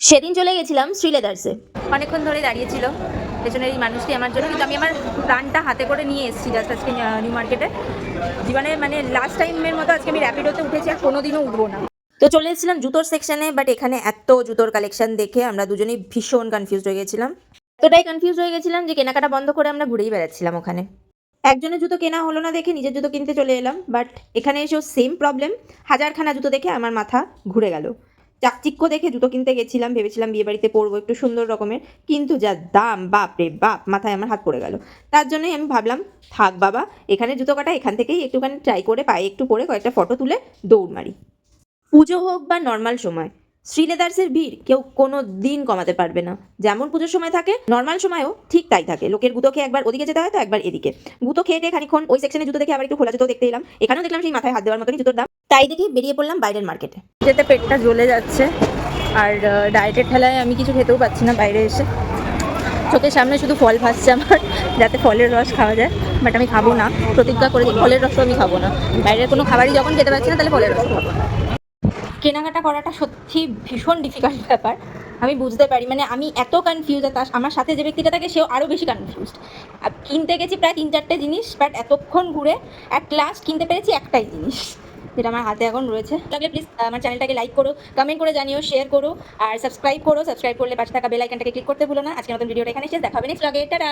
সেদিন চলে গেছিলাম শ্রীলেদার্সে। অনেকক্ষণ ধরে দাঁড়িয়েছিল পেছনের এই মানুষটি আমার জন্য, কিন্তু আমি আমার প্রাণটা হাতে করে নিয়ে এসেছি জাস্ট আজকে নিউ মার্কেটে। জীবনে মানে লাস্ট টাইমের মতো আজকে আমি র্যাপিডোতে উঠেছি, আর কোনোদিনও উঠবো না। তো চলে এসেছিলাম জুতোর সেকশনে, বাট এখানে এত জুতোর কালেকশন দেখে আমরা দুজনেই ভীষণ কনফিউজড হয়ে গেছিলাম। এতটাই কনফিউজ হয়ে গেছিলাম যে কেনাকাটা বন্ধ করে আমরা ঘুরেই বেড়াচ্ছিলাম ওখানে। একজনের জুতো কেনা হলো না দেখে নিজের জুতো কিনতে চলে এলাম, বাট এখানে এসেও সেম প্রবলেম। হাজারখানা জুতো দেখে আমার মাথা ঘুরে গেল। চাকচিক্য দেখে জুতো কিনতে গেছিলাম, ভেবেছিলাম বিয়ে বাড়িতে পরবো একটু সুন্দর রকমের, কিন্তু যা দাম, বাপ রে বাপ, মাথায় আমার হাত পড়ে গেল। তার জন্যই আমি ভাবলাম থাক বাবা, এখানে জুতো কাটা, এখান থেকেই একটুখানি ট্রাই করে পায়ে একটু পরে কয়েকটা ফটো তুলে দৌড় মারি। পুজো হোক বা নর্মাল সময়, শ্রীলেদার্সের ভিড় কেউ কোনো দিন কমাতে পারবে না। যেমন পুজোর সময় থাকে, নর্মাল সময়ও ঠিক তাই থাকে। লোকের গুঁতো খেয়ে একবার ওদিকে যেতে হয় তো একবার এদিকে। গুঁতো খেয়ে দিয়ে খানিক্ষণ ওই সেকশনে জুতো দেখে আবার একটু খোলা জুতো দেখতে এলাম। এখানেও দেখলাম সেই মাথায় হাত দেওয়ার মতনই জুতোর দাম। তাই দেখে বেরিয়ে পড়লাম বাইরের মার্কেটে। যেতে পেটটা জ্বলে যাচ্ছে, আর ডায়েটের ঠেলায় আমি কিছু খেতেও পাচ্ছি না বাইরে এসে। চোখের সামনে শুধু ফল ভাসছে আমার, যাতে ফলের রস খাওয়া যায়, বাট আমি খাবো না। প্রতিজ্ঞা করেছি ফলের রসও আমি খাবো না। বাইরের কোনো খাবারই যখন খেতে পারছি না, তাহলে ফলের রস খাবো না। কেনাকাটা করাটা সত্যি ভীষণ ডিফিকাল্ট ব্যাপার। আমি বুঝতে পারি, মানে আমি এত কনফিউজ, আর তার আমার সাথে যে ব্যক্তিটা থাকে সেও আরও বেশি কনফিউজড। কিনতে গেছি প্রায় 3-4টে জিনিস, বাট এতক্ষণ ঘুরে অ্যাট লাস্ট কিনতে পেরেছি একটাই জিনিস, যেটা আমার হাতে এখন রয়েছে। তাহলে প্লিজ আমার চ্যানেলটাকে লাইক করো, কমেন্ট করে জানিও, শেয়ার করো, আর সাবস্ক্রাইব করো। সাবস্ক্রাইব করলে পাশে থাকা বেল আইকনটাকে ক্লিক করতে ভুলো না। আজকের মতন ভিডিওটা এখানে শেষ, দেখা হবে নেক্সট ব্লগে। টাটা।